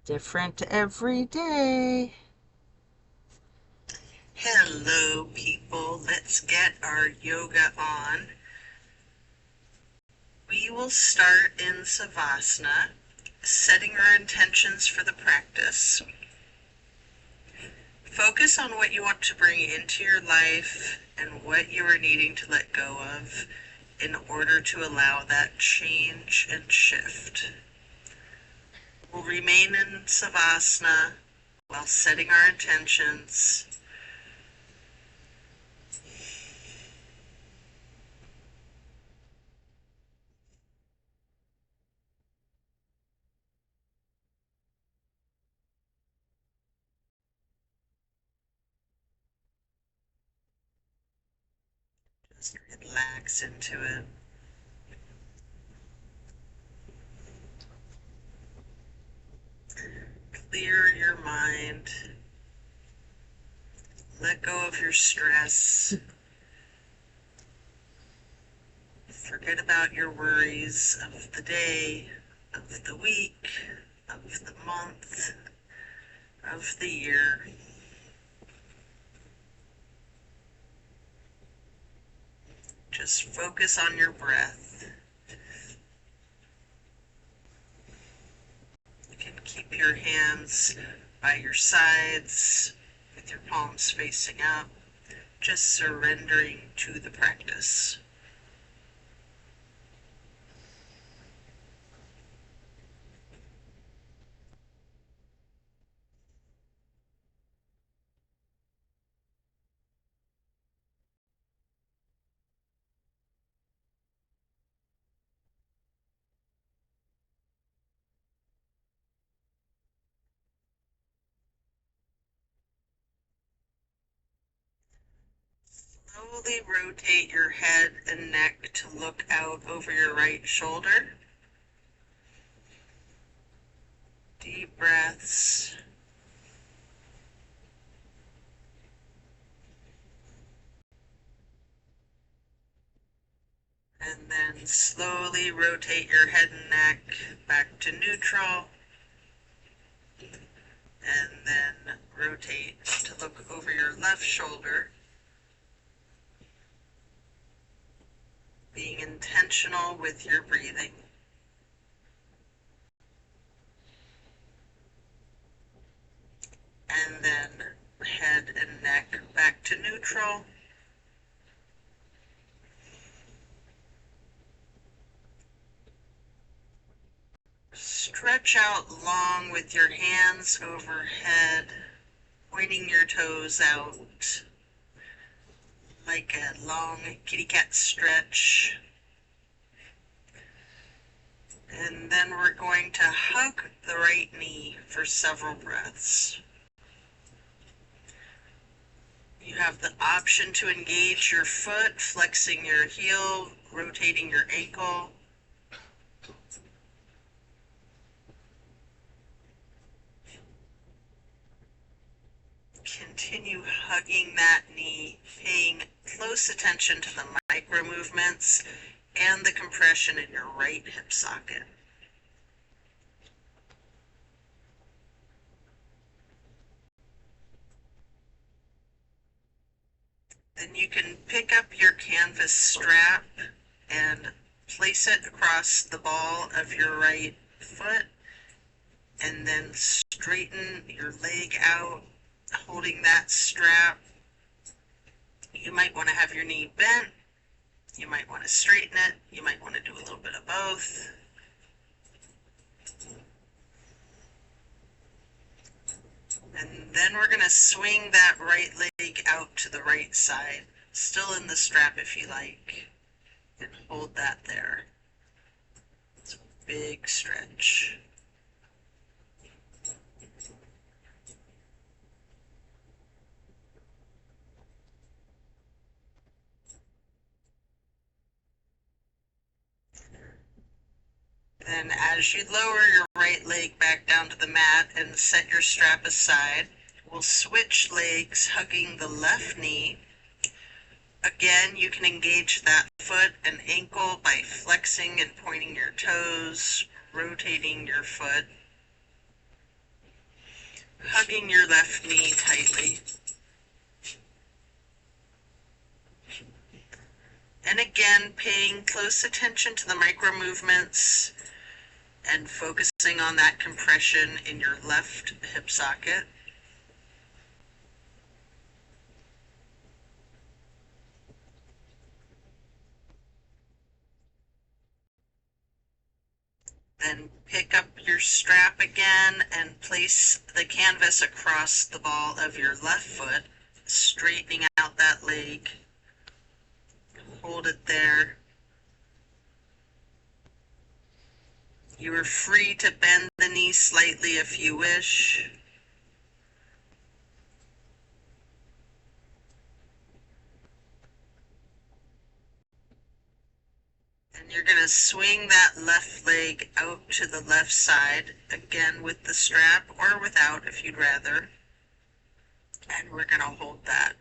Different every day. Hello, people. Let's get our yoga on. We will start in Savasana, setting our intentions for the practice. Focus on what you want to bring into your life and what you are needing to let go of in order to allow that change and shift. We'll remain in Savasana while setting our intentions. Just relax into it. Clear your mind. Let go of your stress. Forget about your worries of the day, of the week, of the month, of the year. Just focus on your breath. You can keep your hands by your sides with your palms facing up, just surrendering to the practice. Slowly rotate your head and neck to look out over your right shoulder. Deep breaths. And then slowly rotate your head and neck back to neutral. And then rotate to look over your left shoulder. Being intentional with your breathing. And then head and neck back to neutral. Stretch out long with your hands overhead, pointing your toes out like a long kitty cat stretch. And then we're going to hug the right knee for several breaths. You have the option to engage your foot, flexing your heel, rotating your ankle. Continue hugging that knee, paying close attention to the micro movements and the compression in your right hip socket. Then you can pick up your canvas strap and place it across the ball of your right foot, and then straighten your leg out, holding that strap. You might want to have your knee bent. You might want to straighten it. You might want to do a little bit of both. And then we're going to swing that right leg out to the right side, still in the strap if you like, and hold that there. It's a big stretch. Then as you lower your right leg back down to the mat and set your strap aside, we'll switch legs, hugging the left knee. Again, you can engage that foot and ankle by flexing and pointing your toes, rotating your foot. hugging your left knee tightly. And again, paying close attention to the micro movements and focusing on that compression in your left hip socket. Then pick up your strap again and place the canvas across the ball of your left foot, straightening out that leg. Hold it there. You are free to bend the knee slightly if you wish. And you're going to swing that left leg out to the left side, again with the strap or without if you'd rather. And we're going to hold that.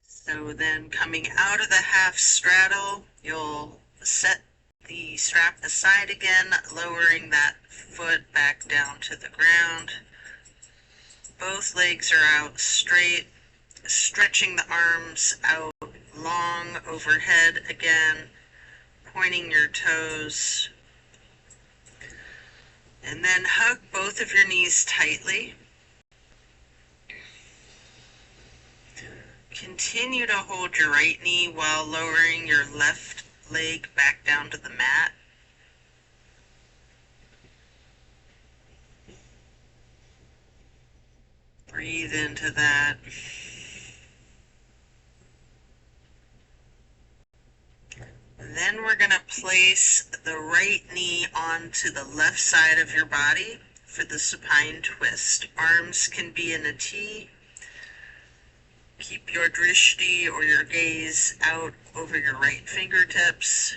So then coming out of the half straddle, you'll set the strap aside again, lowering that foot back down to the ground. Both legs are out straight, stretching the arms out long overhead again, pointing your toes. And then hug both of your knees tightly. Continue to hold your right knee while lowering your left leg back down to the mat. Breathe into that. And then we're going to place the right knee onto the left side of your body for the supine twist. Arms can be in a T. Keep your drishti or your gaze out over your right fingertips.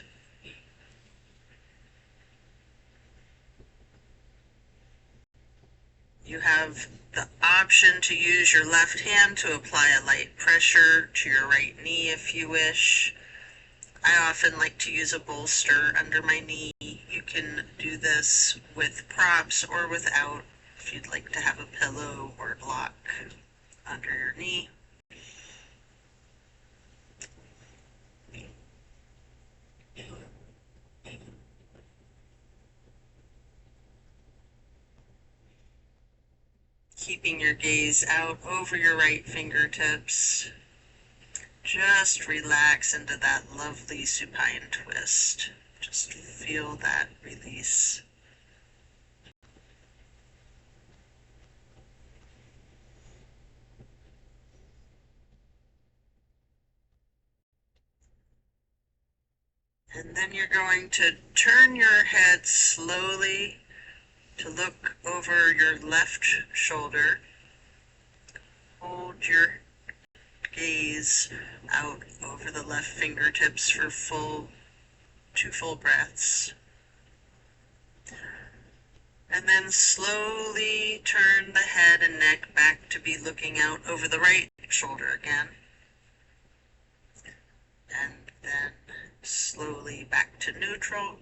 You have the option to use your left hand to apply a light pressure to your right knee if you wish. I often like to use a bolster under my knee. You can do this with props or without if you'd like to have a pillow or block under your knee. Keeping your gaze out over your right fingertips. Just relax into that lovely supine twist. Just feel that release. And then you're going to turn your head slowly to look over your left shoulder. Hold your gaze out over the left fingertips for two full breaths. And then slowly turn the head and neck back to be looking out over the right shoulder again. And then slowly back to neutral.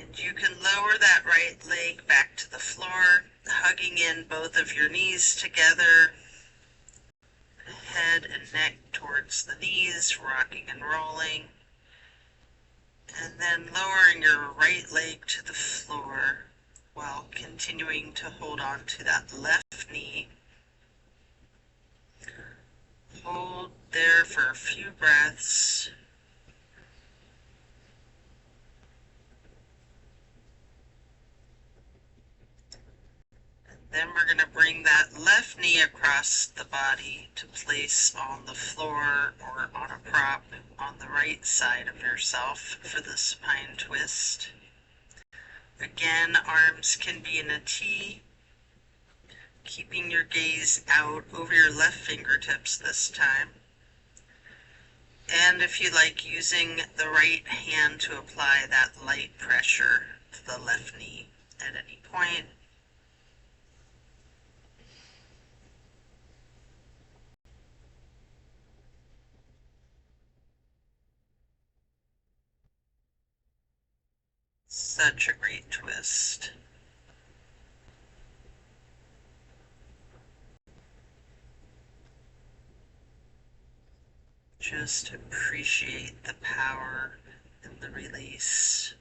And you can lower that right leg back to the floor, hugging in both of your knees together, head and neck towards the knees, rocking and rolling. And then lowering your right leg to the floor while continuing to hold on to that left knee. Hold there for a few breaths. Then we're going to bring that left knee across the body to place on the floor or on a prop on the right side of yourself for the supine twist. Again, arms can be in a T, keeping your gaze out over your left fingertips this time. And if you like, using the right hand to apply that light pressure to the left knee at any point. Such a great twist. Just appreciate the power and the release.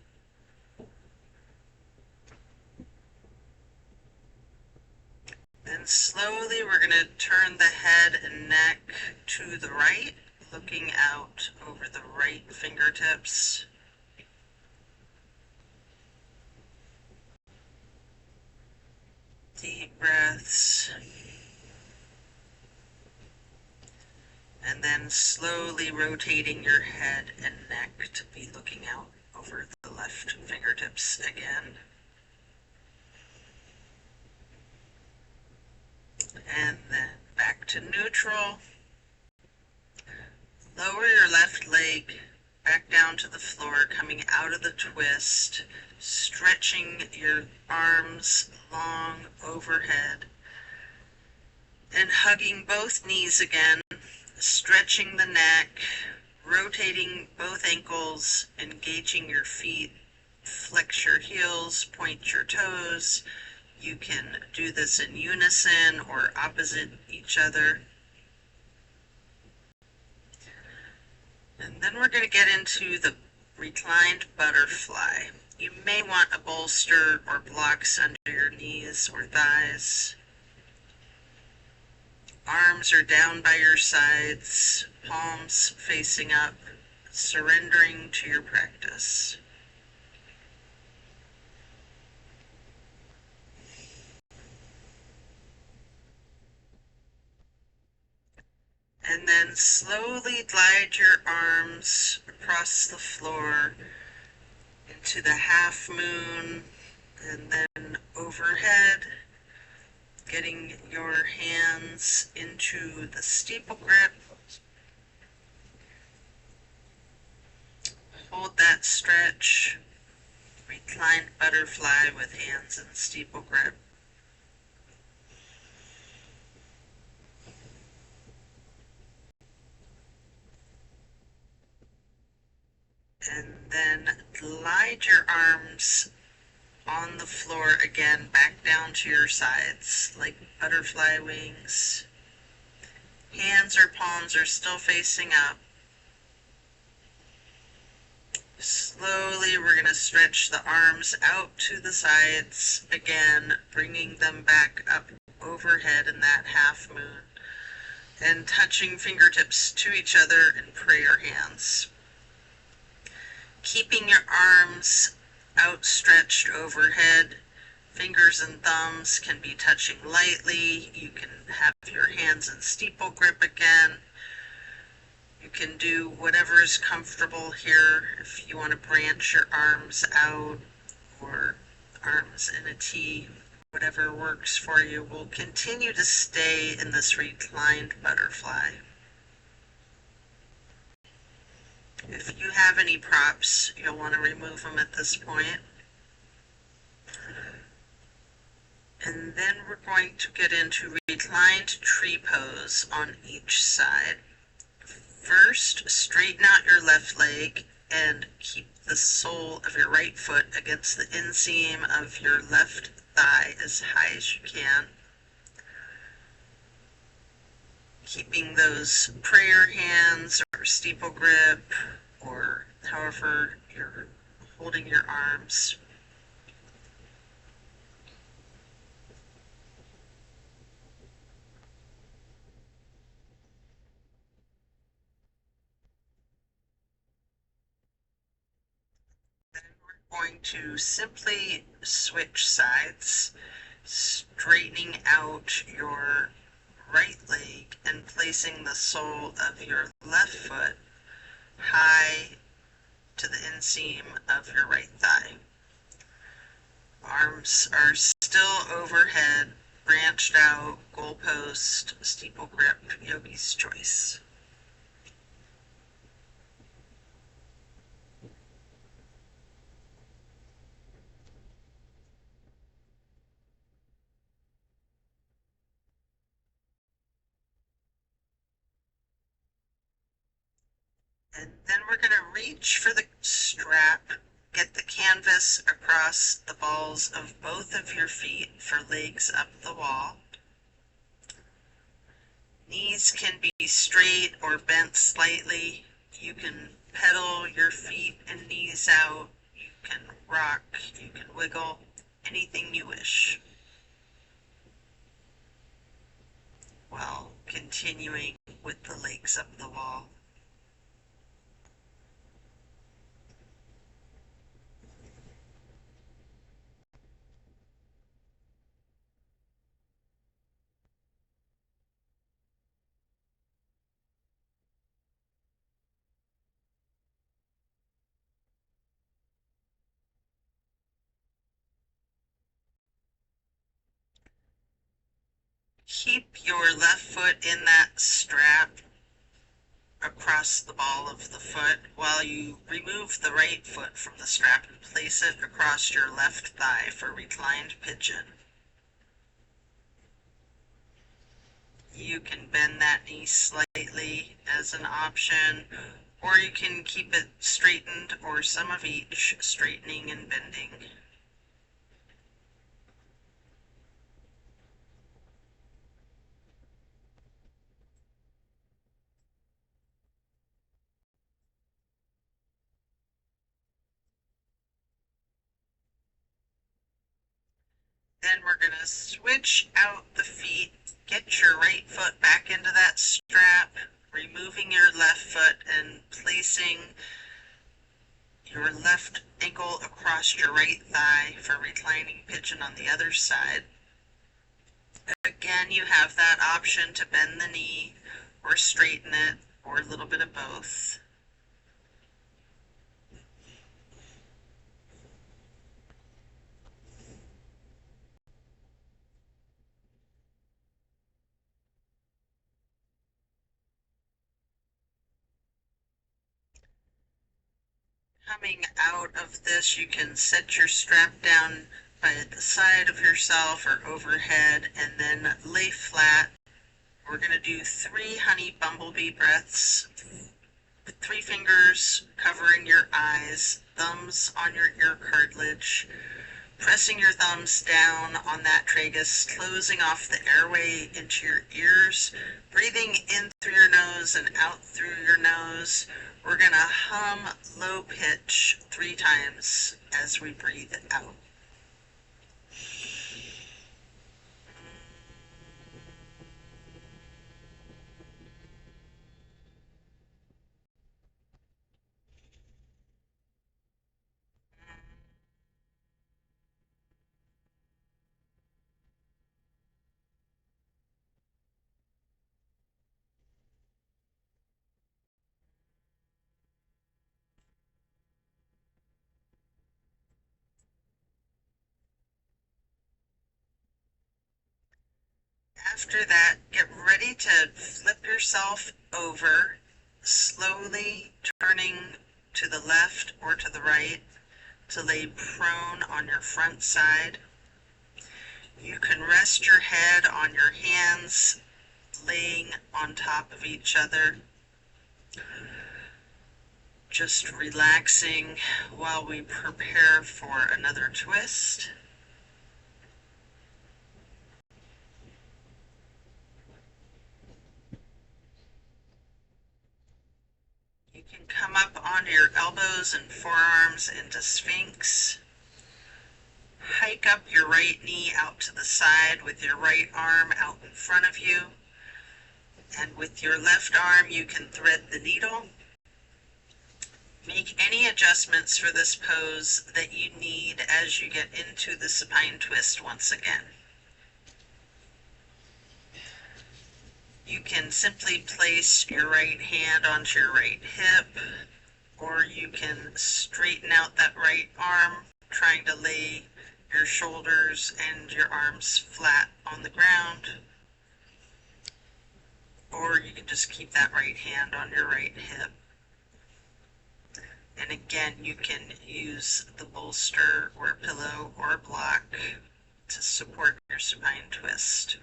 Then slowly we're going to turn the head and neck to the right, looking out over the right fingertips. Deep breaths. And then slowly rotating your head and neck to be looking out over the left fingertips again. And then back to neutral. Lower your left leg back down to the floor, coming out of the twist, stretching your arms long overhead, and hugging both knees again, stretching the neck, rotating both ankles, engaging your feet, flex your heels, point your toes. You can do this in unison or opposite each other. And then we're going to get into the reclined butterfly. You may want a bolster or blocks under your knees or thighs. Arms are down by your sides, palms facing up, surrendering to your practice. And then slowly glide your arms across the floor into the half moon and then overhead, getting your hands into the steeple grip. Hold that stretch, reclined butterfly with hands in steeple grip. And then glide your arms on the floor again, back down to your sides, like butterfly wings. Hands or palms are still facing up. Slowly, we're going to stretch the arms out to the sides again, bringing them back up overhead in that half moon, and touching fingertips to each other in prayer hands. Keeping your arms outstretched overhead, fingers and thumbs can be touching lightly. You can have your hands in steeple grip again. You can do whatever is comfortable here. If you want to branch your arms out or arms in a T, whatever works for you. We'll continue to stay in this reclined butterfly. If you have any props, you'll want to remove them at this point. And then we're going to get into reclined tree pose on each side. First, straighten out your left leg and keep the sole of your right foot against the inseam of your left thigh as high as you can. Keeping those prayer hands or steeple grip or however you're holding your arms. Then we're going to simply switch sides, straightening out your right leg and placing the sole of your left foot high to the inseam of your right thigh. Arms are still overhead, branched out, goalpost, steeple grip, yogi's choice. And then we're going to reach for the strap, get the canvas across the balls of both of your feet for legs up the wall. Knees can be straight or bent slightly. You can pedal your feet and knees out. You can rock, you can wiggle, anything you wish. While continuing with the legs up the wall. Keep your left foot in that strap across the ball of the foot while you remove the right foot from the strap and place it across your left thigh for reclined pigeon. You can bend that knee slightly as an option, or you can keep it straightened, or some of each, straightening and bending. Then we're going to switch out the feet, get your right foot back into that strap, removing your left foot and placing your left ankle across your right thigh for reclining pigeon on the other side. Again, you have that option to bend the knee or straighten it, or a little bit of both. Coming out of this, you can set your strap down by the side of yourself or overhead and then lay flat. We're going to do 3 honey bumblebee breaths. 3 fingers covering your eyes, thumbs on your ear cartilage, pressing your thumbs down on that tragus, closing off the airway into your ears, breathing in through your nose and out through your nose. We're going to hum low pitch 3 times as we breathe out. After that, get ready to flip yourself over, slowly turning to the left or to the right to lay prone on your front side. You can rest your head on your hands, laying on top of each other, just relaxing while we prepare for another twist. You can come up onto your elbows and forearms into Sphinx. Hike up your right knee out to the side with your right arm out in front of you. And with your left arm, you can thread the needle. Make any adjustments for this pose that you need as you get into the supine twist once again. You can simply place your right hand onto your right hip, or you can straighten out that right arm, trying to lay your shoulders and your arms flat on the ground. Or you can just keep that right hand on your right hip. And again, you can use the bolster or pillow or block to support your supine twist.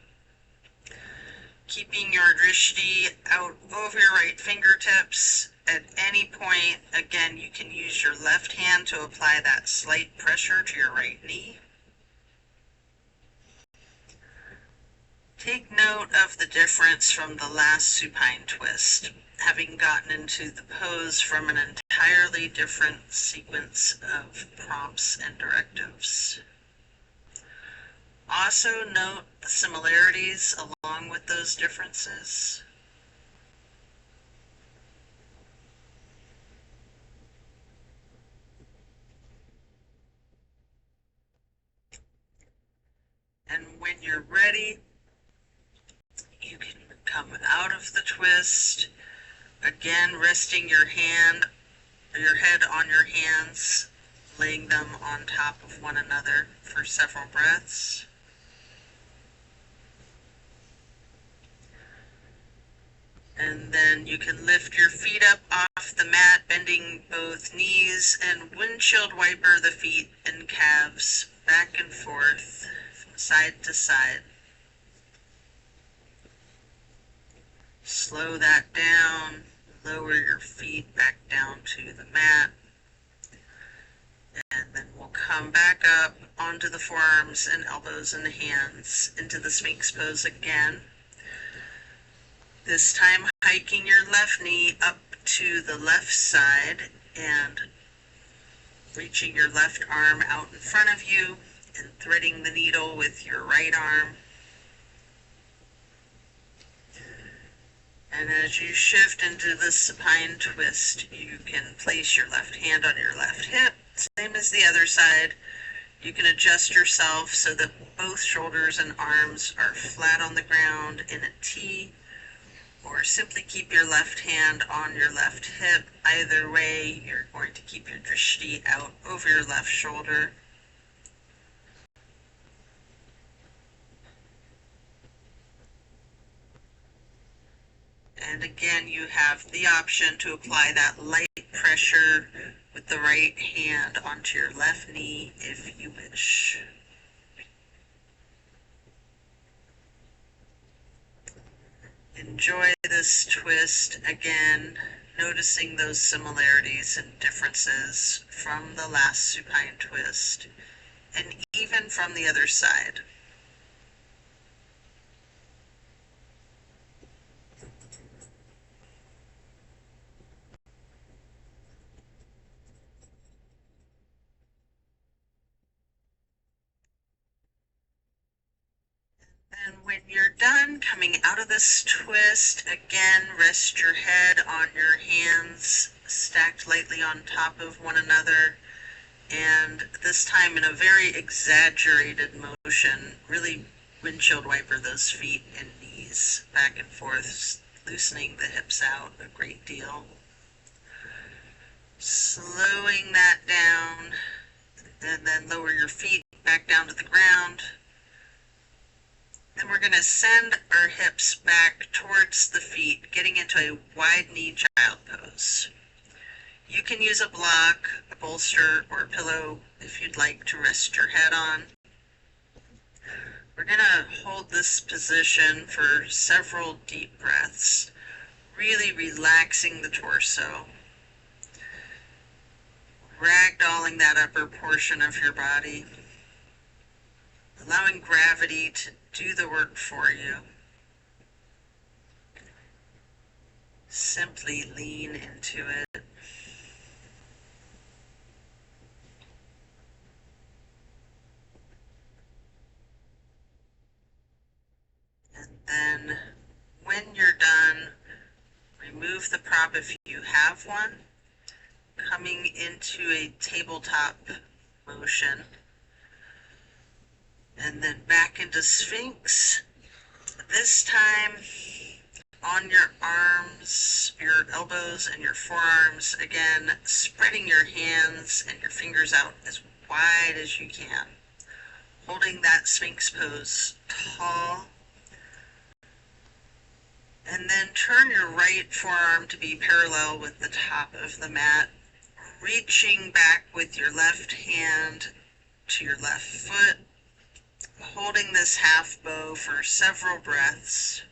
Keeping your drishti out over your right fingertips, At any point, again, you can use your left hand to apply that slight pressure to your right knee. Take note of the difference from the last supine twist, having gotten into the pose from an entirely different sequence of prompts and directives. Also note the similarities along with those differences. And when you're ready, you can come out of the twist, again resting your head on your hands, laying them on top of one another for several breaths. And then you can lift your feet up off the mat, bending both knees, and windshield wiper the feet and calves back and forth from side to side. Slow that down, lower your feet back down to the mat, and then we'll come back up onto the forearms and elbows and the hands into the Sphinx pose again. This time hiking your left knee up to the left side and reaching your left arm out in front of you and threading the needle with your right arm. And as you shift into the supine twist, you can place your left hand on your left hip, same as the other side. You can adjust yourself so that both shoulders and arms are flat on the ground in a T, or simply keep your left hand on your left hip. Either way, you're going to keep your drishti out over your left shoulder. And again, you have the option to apply that light pressure with the right hand onto your left knee if you wish. Enjoy this twist, again, noticing those similarities and differences from the last supine twist, and even from the other side. And when you're done coming out of this twist, again, rest your head on your hands, stacked lightly on top of one another, and this time in a very exaggerated motion, really windshield wiper those feet and knees back and forth, loosening the hips out a great deal. Slowing that down, and then lower your feet back down to the ground. Then we're going to send our hips back towards the feet, getting into a wide knee child pose. You can use a block, a bolster, or a pillow if you'd like to rest your head on. We're going to hold this position for several deep breaths, really relaxing the torso, ragdolling that upper portion of your body, allowing gravity to do the work for you. Simply lean into it. And then when you're done, remove the prop if you have one, coming into a tabletop motion. And then back into Sphinx. This time on your arms, your elbows, and your forearms. Again, spreading your hands and your fingers out as wide as you can. Holding that Sphinx pose tall. And then turn your right forearm to be parallel with the top of the mat. Reaching back with your left hand to your left foot. Holding this half bow for several breaths.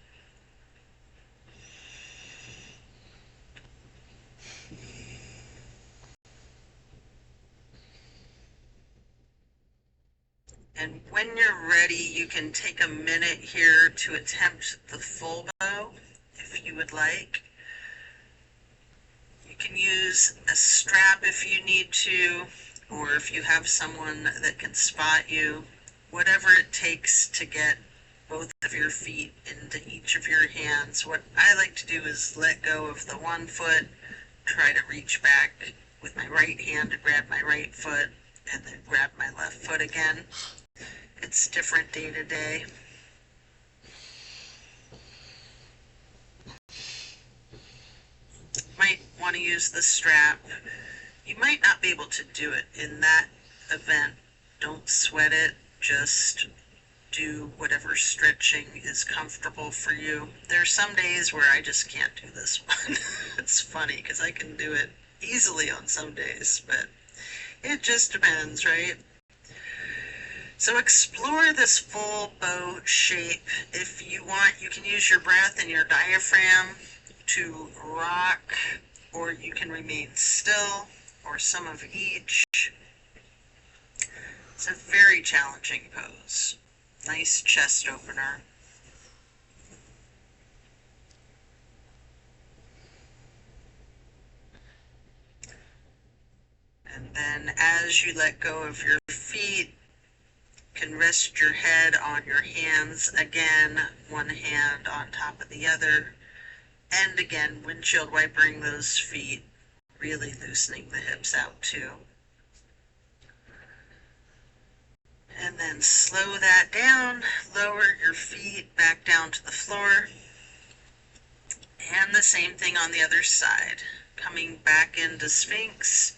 And when you're ready, you can take a minute here to attempt the full bow if you would like. You can use a strap if you need to, or if you have someone that can spot you, whatever it takes to get both of your feet into each of your hands. What I like to do is let go of the one foot, try to reach back with my right hand to grab my right foot, and then grab my left foot again. It's different day to day. Might want to use the strap. You might not be able to do it in that event. Don't sweat it. Just do whatever stretching is comfortable for you. There are some days where I just can't do this one. It's funny because I can do it easily on some days, but it just depends, right? So explore this full bow shape. If you want, you can use your breath and your diaphragm to rock, or you can remain still, or some of each. It's a very challenging pose. Nice chest opener. And then as you let go of your feet, you can rest your head on your hands again, one hand on top of the other. And again, windshield wipering those feet, really loosening the hips out too. And then slow that down, lower your feet back down to the floor. And the same thing on the other side. Coming back into Sphinx,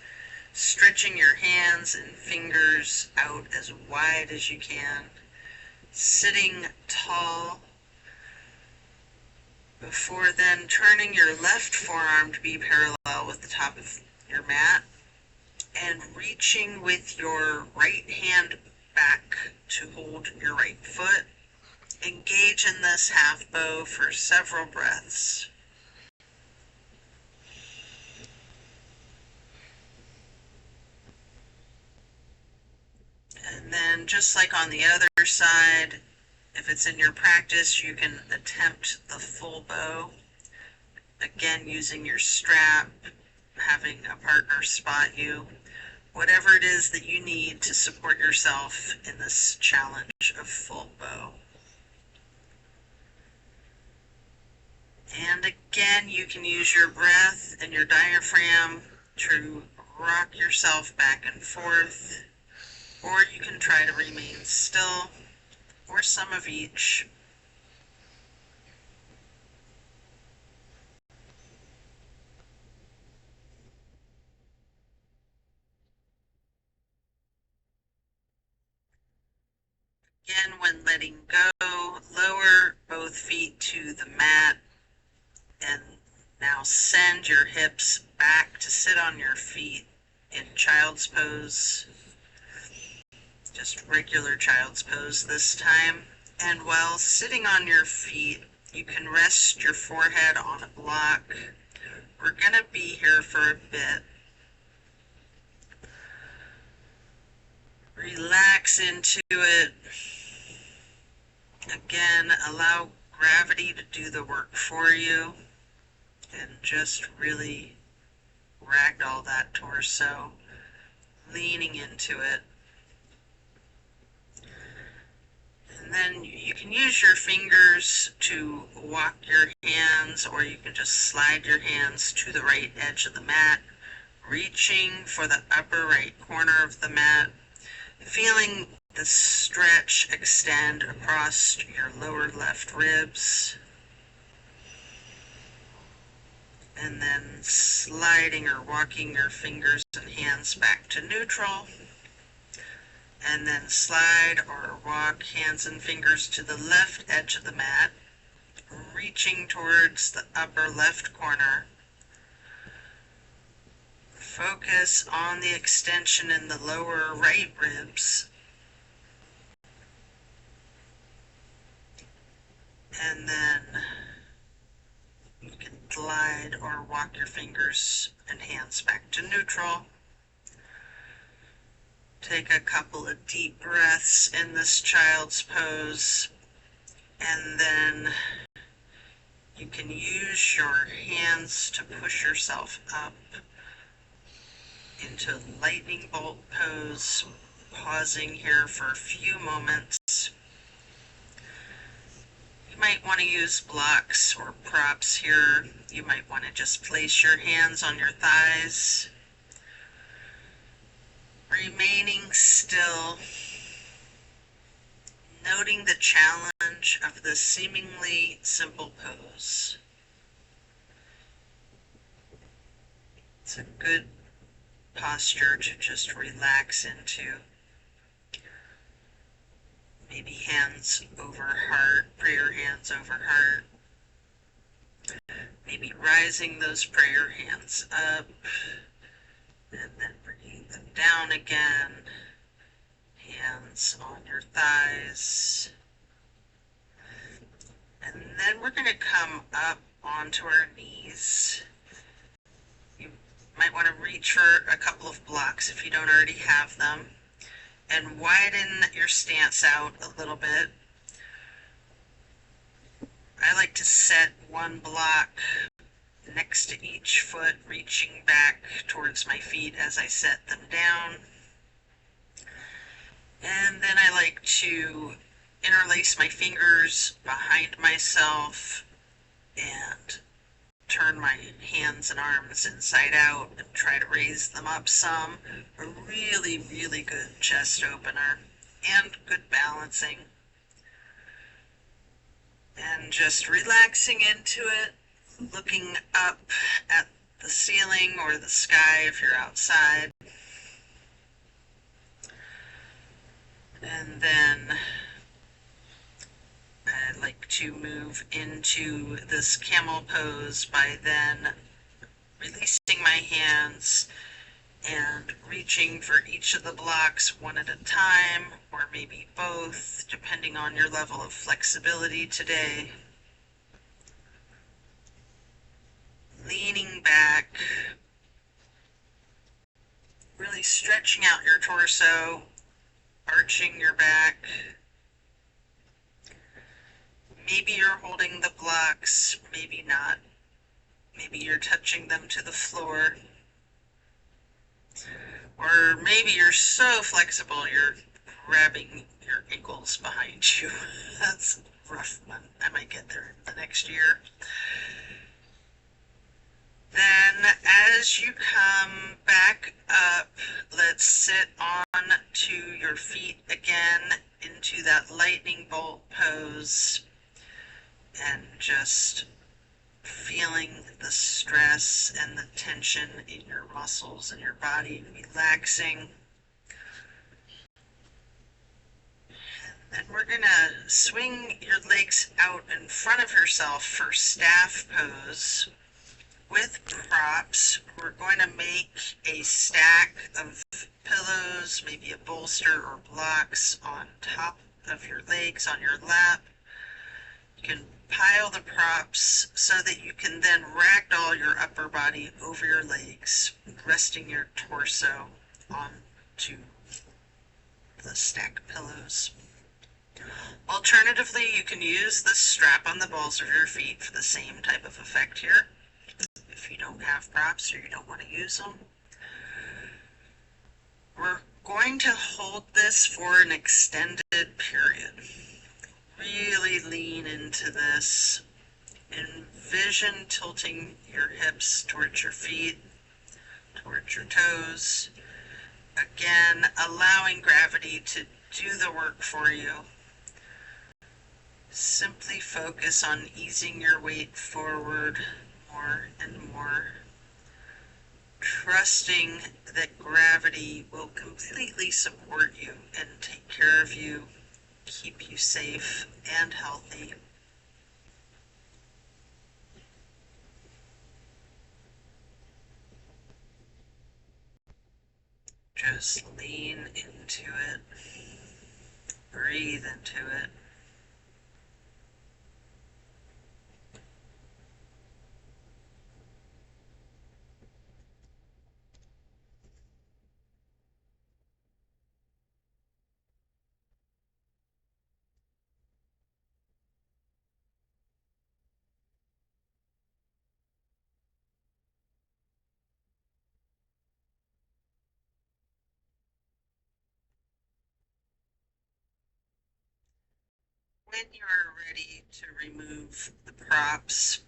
stretching your hands and fingers out as wide as you can. Sitting tall. Before then, turning your left forearm to be parallel with the top of your mat. And reaching with your right hand back to hold your right foot. Engage in this half bow for several breaths. And then just like on the other side, if it's in your practice, you can attempt the full bow. Again, using your strap, having a partner spot you, whatever it is that you need to support yourself in this challenge of full bow. And again, you can use your breath and your diaphragm to rock yourself back and forth, or you can try to remain still, or some of each. Again, when letting go, lower both feet to the mat, and now send your hips back to sit on your feet in child's pose. Just regular child's pose this time. And while sitting on your feet, you can rest your forehead on a block. We're going to be here for a bit. Relax into it. Again, allow gravity to do the work for you. And just really ragdoll that torso, leaning into it. And then you can use your fingers to walk your hands, or you can just slide your hands to the right edge of the mat, reaching for the upper right corner of the mat, feeling the stretch extend across your lower left ribs. And then sliding or walking your fingers and hands back to neutral. And then slide or walk hands and fingers to the left edge of the mat, reaching towards the upper left corner. Focus on the extension in the lower right ribs. And then you can glide or walk your fingers and hands back to neutral. Take a couple of deep breaths in this child's pose, and then you can use your hands to push yourself up into lightning bolt pose, pausing here for a few moments. You might want to use blocks or props here. You might want to just place your hands on your thighs, remaining still, noting the challenge of this seemingly simple pose. It's a good posture to just relax into. Maybe hands over heart, prayer hands over heart. Maybe rising those prayer hands up and then bringing them down again. Hands on your thighs. And then we're going to come up onto our knees. You might want to reach for a couple of blocks if you don't already have them, and widen your stance out a little bit. I like to set one block next to each foot, reaching back towards my feet as I set them down. And then I like to interlace my fingers behind myself and turn my hands and arms inside out and try to raise them up some. A really, really good chest opener and good balancing. And just relaxing into it, looking up at the ceiling or the sky if you're outside. And then I like to move into this camel pose by then releasing my hands and reaching for each of the blocks one at a time, or maybe both, depending on your level of flexibility today. Leaning back, really stretching out your torso, arching your back. Maybe you're holding the blocks, maybe not. Maybe you're touching them to the floor. Or maybe you're so flexible you're grabbing your ankles behind you. That's a rough one. I might get there the next year. Then as you come back up, let's sit on to your feet again into that lightning bolt pose and just feeling the stress and the tension in your muscles and your body relaxing. And we're going to swing your legs out in front of yourself for staff pose. With props, we're going to make a stack of pillows, maybe a bolster or blocks on top of your legs on your lap. You can pile the props so that you can then ragdoll your upper body over your legs, resting your torso onto the stack of pillows. Alternatively, you can use the strap on the balls of your feet for the same type of effect here, if you don't have props or you don't want to use them. We're going to hold this for an extended period. Really lean into this. Envision tilting your hips towards your feet, towards your toes. Again, allowing gravity to do the work for you. Simply focus on easing your weight forward more and more, trusting that gravity will completely support you and take care of you, keep you safe and healthy. Just lean into it, breathe into it. When you're ready to remove the props,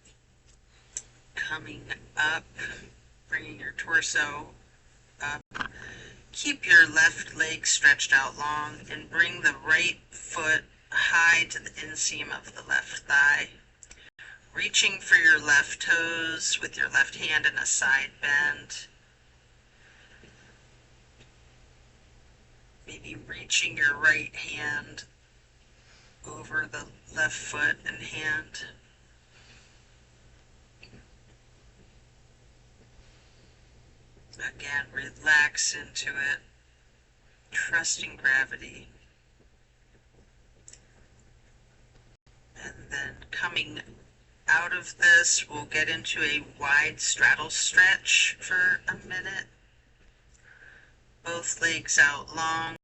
coming up, bringing your torso up, keep your left leg stretched out long and bring the right foot high to the inseam of the left thigh. Reaching for your left toes with your left hand in a side bend. Maybe reaching your right hand over the left foot and hand. Again, relax into it, trusting gravity. And then coming out of this, we'll get into a wide straddle stretch for a minute. Both legs out long.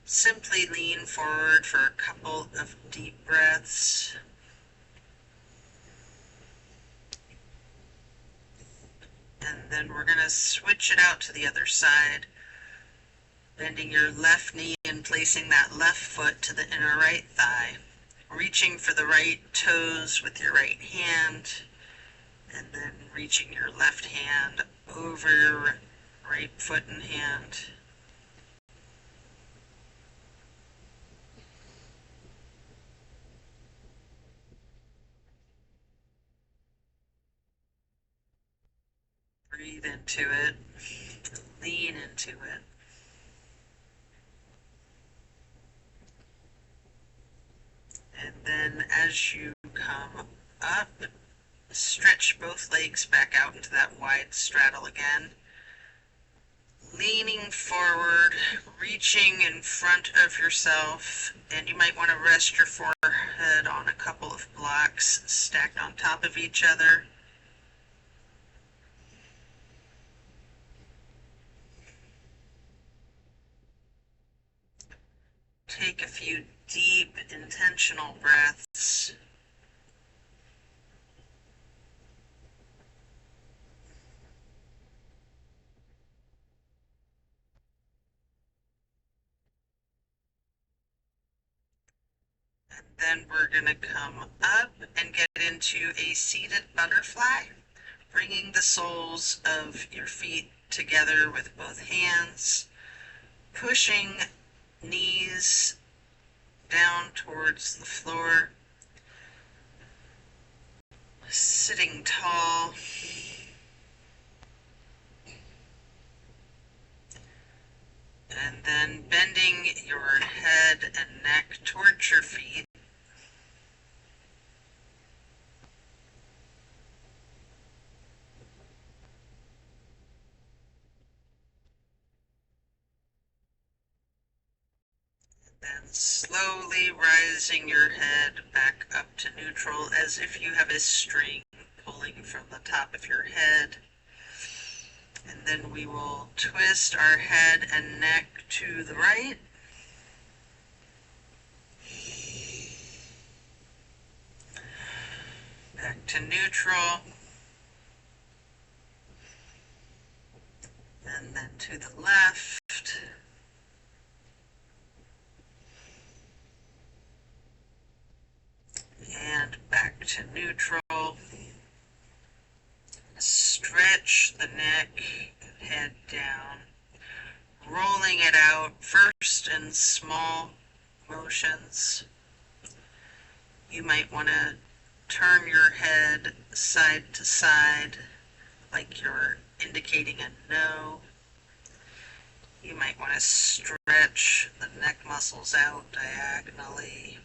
Simply lean forward for a couple of deep breaths. And then we're going to switch it out to the other side, bending your left knee and placing that left foot to the inner right thigh, reaching for the right toes with your right hand, and then reaching your left hand over your right foot and hand. Breathe into it, lean into it. And then as you come up, stretch both legs back out into that wide straddle again. Leaning forward, reaching in front of yourself, and you might want to rest your forehead on a couple of blocks stacked on top of each other. Take a few deep, intentional breaths. And then we're going to come up and get into a seated butterfly, bringing the soles of your feet together with both hands, pushing knees down towards the floor, sitting tall, and then bending your head and neck towards your feet. Then slowly rising your head back up to neutral as if you have a string pulling from the top of your head. And then we will twist our head and neck to the right. Back to neutral. And then to the left. And back to neutral. Stretch the neck, head down, rolling it out first in small motions. You might want to turn your head side to side like you're indicating a no. You might want to stretch the neck muscles out diagonally,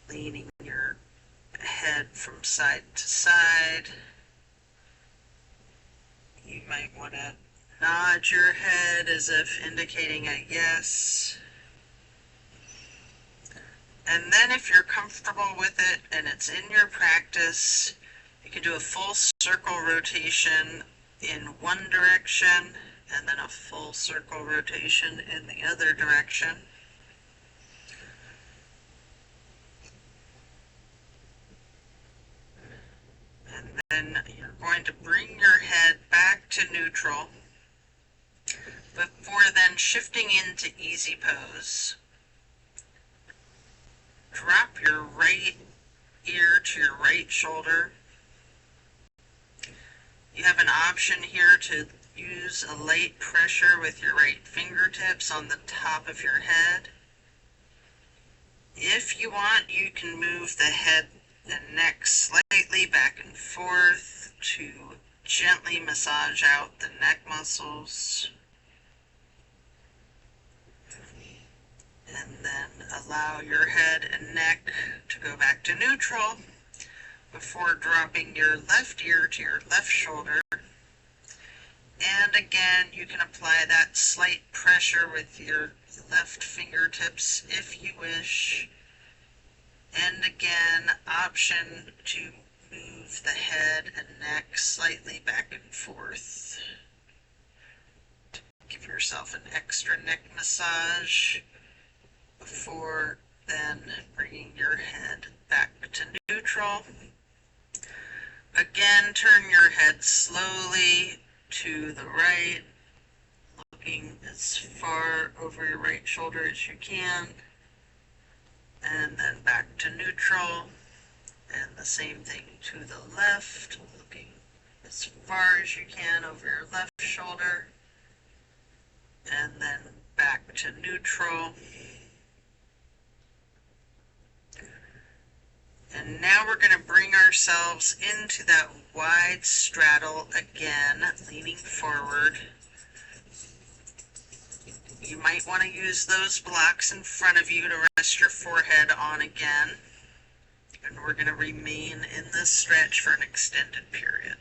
leaning your head from side to side. You might want to nod your head as if indicating a yes. And then if you're comfortable with it and it's in your practice, you can do a full circle rotation in one direction and then a full circle rotation in the other direction. And then you're going to bring your head back to neutral before then shifting into easy pose. drop your right ear to your right shoulder. You have an option here to use a light pressure with your right fingertips on the top of your head. If you want, you can move the head and neck slightly back and forth to gently massage out the neck muscles. And then allow your head and neck to go back to neutral before dropping your left ear to your left shoulder. And again, you can apply that slight pressure with your left fingertips if you wish. And again, option to move the head and neck slightly back and forth. Give yourself an extra neck massage before then bringing your head back to neutral. Again, turn your head slowly to the right, looking as far over your right shoulder as you can, and then back to neutral, and the same thing to the left, looking as far as you can over your left shoulder, and then back to neutral. And now we're going to bring ourselves into that wide straddle again, leaning forward. You might want to use those blocks in front of you to rest your forehead on again. And we're going to remain in this stretch for an extended period.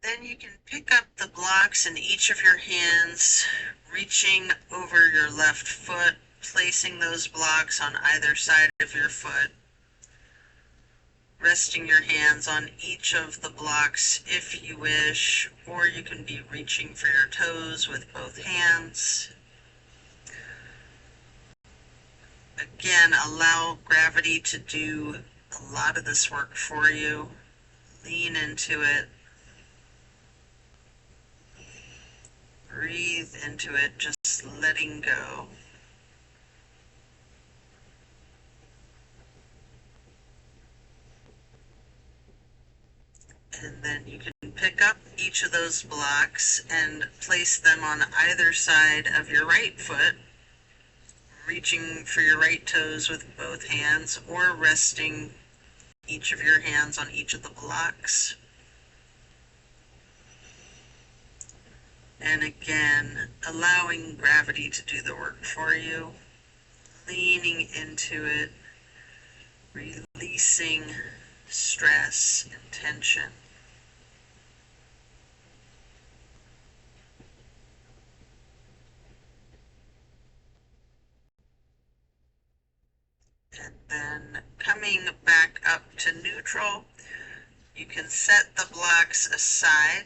Then you can pick up the blocks in each of your hands, reaching over your left foot, placing those blocks on either side of your foot, resting your hands on each of the blocks if you wish, or you can be reaching for your toes with both hands. Again, allow gravity to do a lot of this work for you. Lean into it. Breathe into it, just letting go. And then you can pick up each of those blocks and place them on either side of your right foot, reaching for your right toes with both hands, or resting each of your hands on each of the blocks. And again, allowing gravity to do the work for you, leaning into it, releasing stress and tension. And then coming back up to neutral, you can set the blocks aside.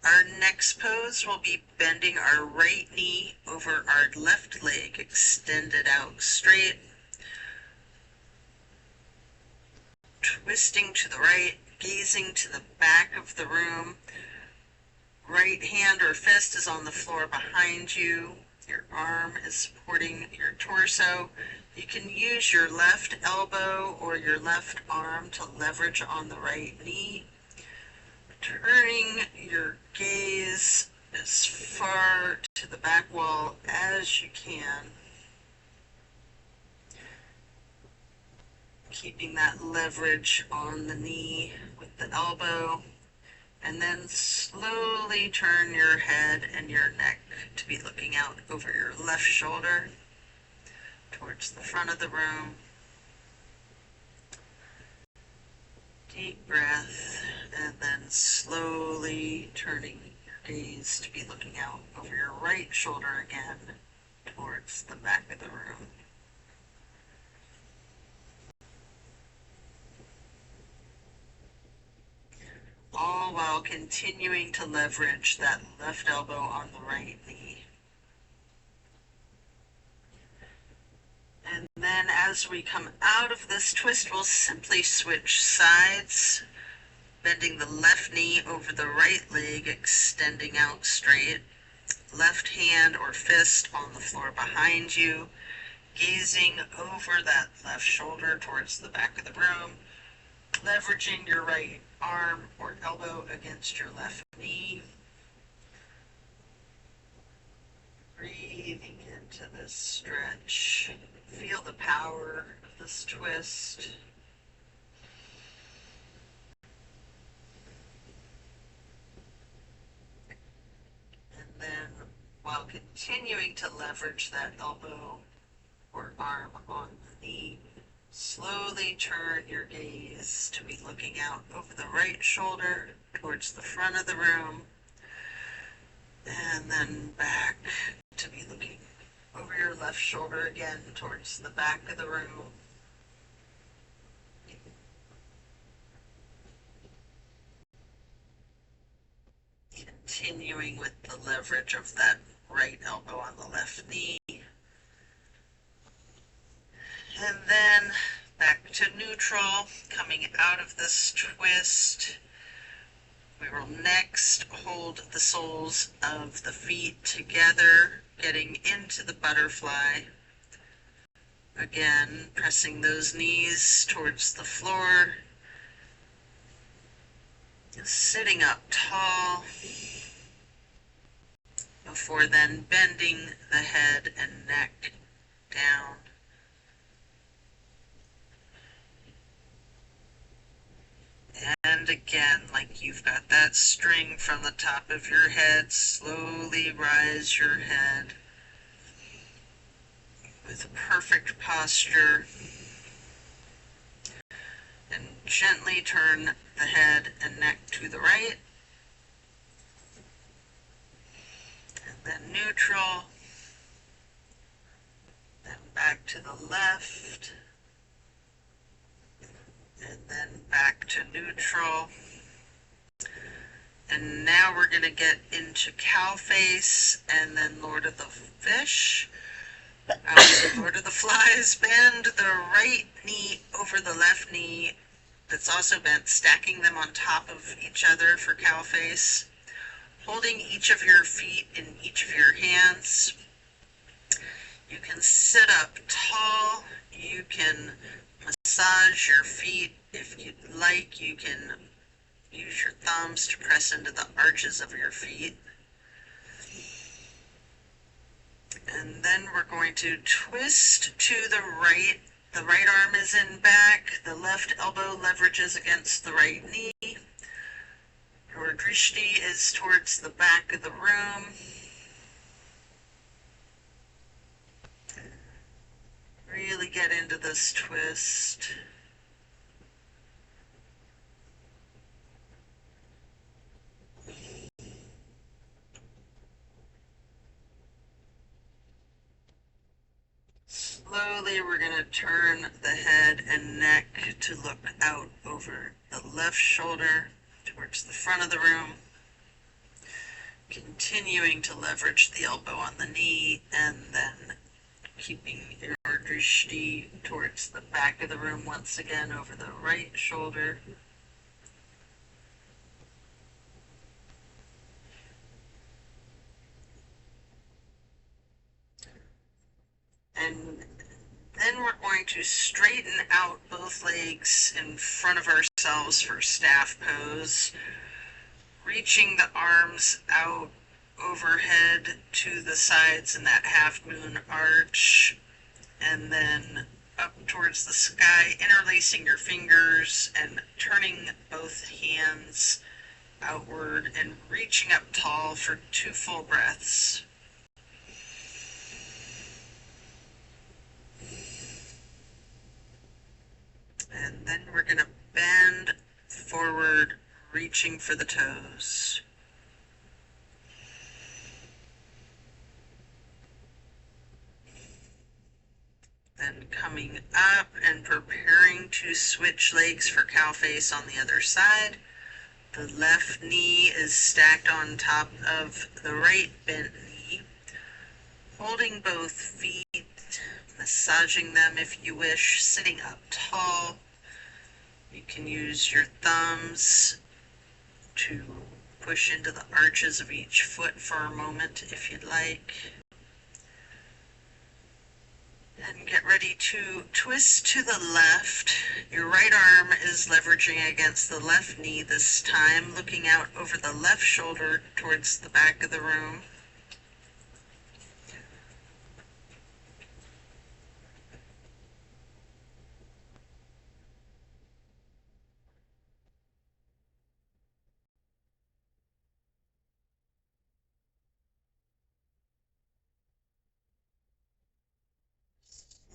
Our next pose will be bending our right knee over our left leg, extended out straight, twisting to the right, gazing to the back of the room. Right hand or fist is on the floor behind you. Your arm is supporting your torso. You can use your left elbow or your left arm to leverage on the right knee. Turning your gaze as far to the back wall as you can. Keeping that leverage on the knee with the elbow. And then slowly turn your head and your neck to be looking out over your left shoulder towards the front of the room. Deep breath, and then slowly turning your gaze to be looking out over your right shoulder again towards the back of the room. All while continuing to leverage that left elbow on the right knee. And then as we come out of this twist, we'll simply switch sides, bending the left knee over the right leg, extending out straight. Left hand or fist on the floor behind you, gazing over that left shoulder towards the back of the room, leveraging your right arm or elbow against your left knee. Breathing into this stretch. Feel the power of this twist. And then, while continuing to leverage that elbow or arm on the knee, slowly turn your gaze to be looking out over the right shoulder towards the front of the room, and then back to be looking over your left shoulder again towards the back of the room. Continuing with the leverage of that right elbow on the left knee. And then back to neutral, coming out of this twist. We will next hold the soles of the feet together, getting into the butterfly. Again, pressing those knees towards the floor. Sitting up tall, before then bending the head and neck down. And again, like you've got that string from the top of your head, slowly rise your head with perfect posture. And gently turn the head and neck to the right. And then neutral. Then back to the left. And then back to neutral. And now we're going to get into cow face and then Lord of the Fish. Lord of the Flies. Bend the right knee over the left knee that's also bent, stacking them on top of each other for cow face. Holding each of your feet in each of your hands. You can sit up tall. You can massage your feet if you'd like. You can use your thumbs to press into the arches of your feet. And then we're going to twist to the right. The right arm is in back. The left elbow leverages against the right knee. Your drishti is towards the back of the room. Really get into this twist. Slowly, we're going to turn the head and neck to look out over the left shoulder towards the front of the room. Continuing to leverage the elbow on the knee and then keeping your drishti towards the back of the room once again over the right shoulder. And then we're going to straighten out both legs in front of ourselves for staff pose, reaching the arms out overhead to the sides in that half moon arch, and then up towards the sky, interlacing your fingers and turning both hands outward and reaching up tall for 2 full breaths. And then we're going to bend forward, reaching for the toes. Then coming up and preparing to switch legs for cow face on the other side. The left knee is stacked on top of the right bent knee, holding both feet, massaging them if you wish, sitting up tall. You can use your thumbs to push into the arches of each foot for a moment if you'd like. And get ready to twist to the left. Your right arm is leveraging against the left knee this time, looking out over the left shoulder towards the back of the room.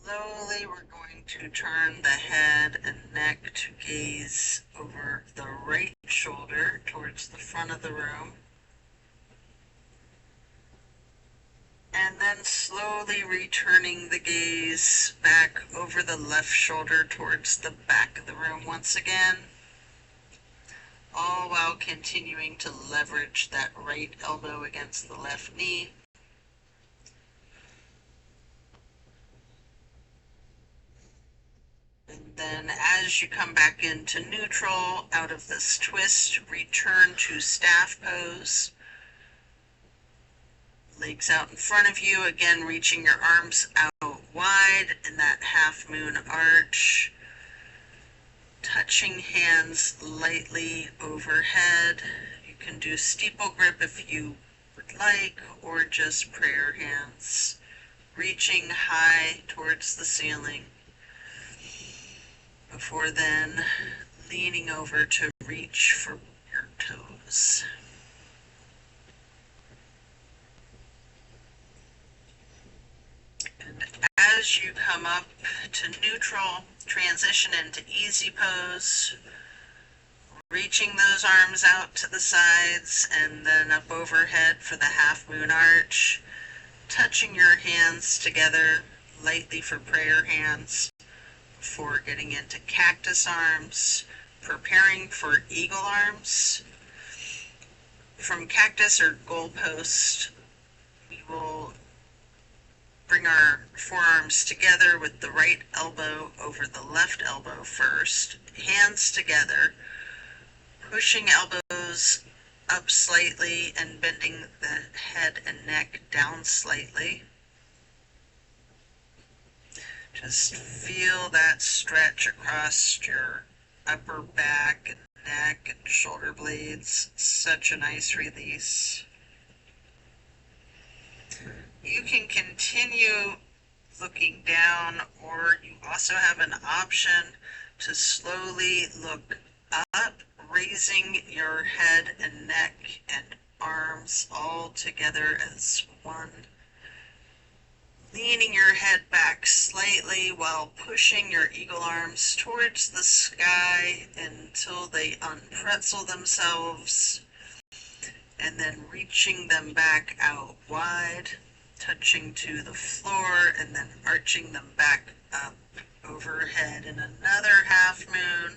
Slowly, we're going to turn the head and neck to gaze over the right shoulder towards the front of the room. And then slowly returning the gaze back over the left shoulder towards the back of the room once again, all while continuing to leverage that right elbow against the left knee. And then as you come back into neutral, out of this twist, return to staff pose. Legs out in front of you, again reaching your arms out wide in that half moon arch. Touching hands lightly overhead. You can do steeple grip if you would like, or just prayer hands, reaching high towards the ceiling. Before then, leaning over to reach for your toes. And as you come up to neutral, transition into easy pose, reaching those arms out to the sides and then up overhead for the half moon arch, touching your hands together lightly for prayer hands before getting into cactus arms, preparing for eagle arms. From cactus or goalpost, we will bring our forearms together with the right elbow over the left elbow first, hands together, pushing elbows up slightly and bending the head and neck down slightly. Just feel that stretch across your upper back and neck and shoulder blades. Such a nice release. You can continue looking down, or you also have an option to slowly look up, raising your head and neck and arms all together as one. Leaning your head back slightly while pushing your eagle arms towards the sky until they unpretzel themselves, and then reaching them back out wide, touching to the floor, and then arching them back up overhead in another half moon.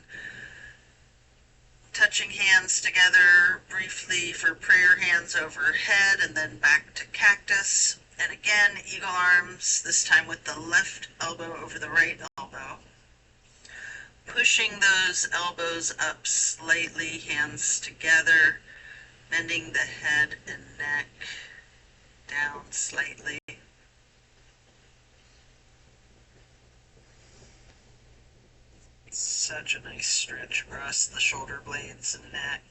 Touching hands together briefly for prayer hands overhead, and then back to cactus. And again, eagle arms, this time with the left elbow over the right elbow. Pushing those elbows up slightly, hands together, bending the head and neck down slightly. Such a nice stretch across the shoulder blades and neck.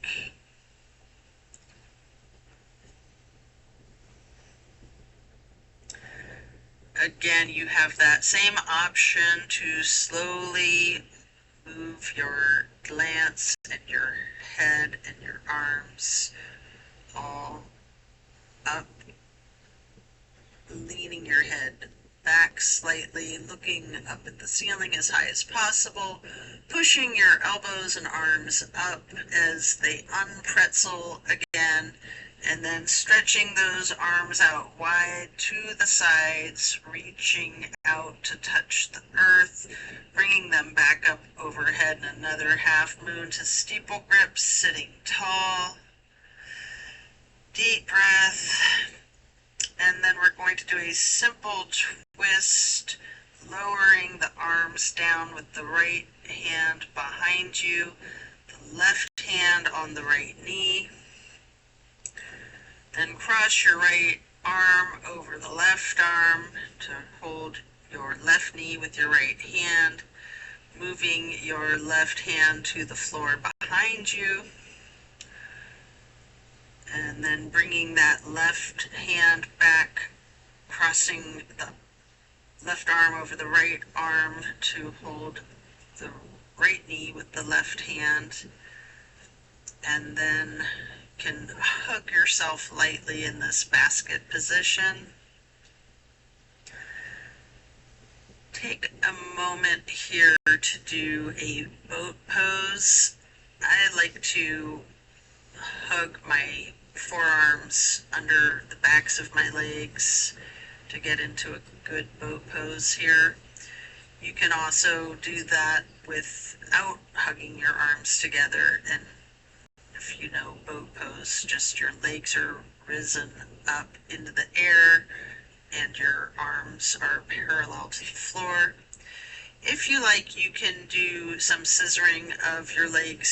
Again, you have that same option to slowly move your glance and your head and your arms all up, leaning your head back slightly, looking up at the ceiling as high as possible, pushing your elbows and arms up as they unpretzel again, And then stretching those arms out wide to the sides, reaching out to touch the earth, bringing them back up overhead in another half moon to steeple grip, sitting tall. Deep breath. And then we're going to do a simple twist, lowering the arms down with the right hand behind you, the left hand on the right knee. Then cross your right arm over the left arm to hold your left knee with your right hand, moving your left hand to the floor behind you, and then bringing that left hand back, crossing the left arm over the right arm to hold the right knee with the left hand, and then can hug yourself lightly in this basket position. Take a moment here to do a boat pose. I like to hug my forearms under the backs of my legs to get into a good boat pose here. You can also do that without hugging your arms together, and if you know boat pose, just your legs are risen up into the air and your arms are parallel to the floor. If you like, you can do some scissoring of your legs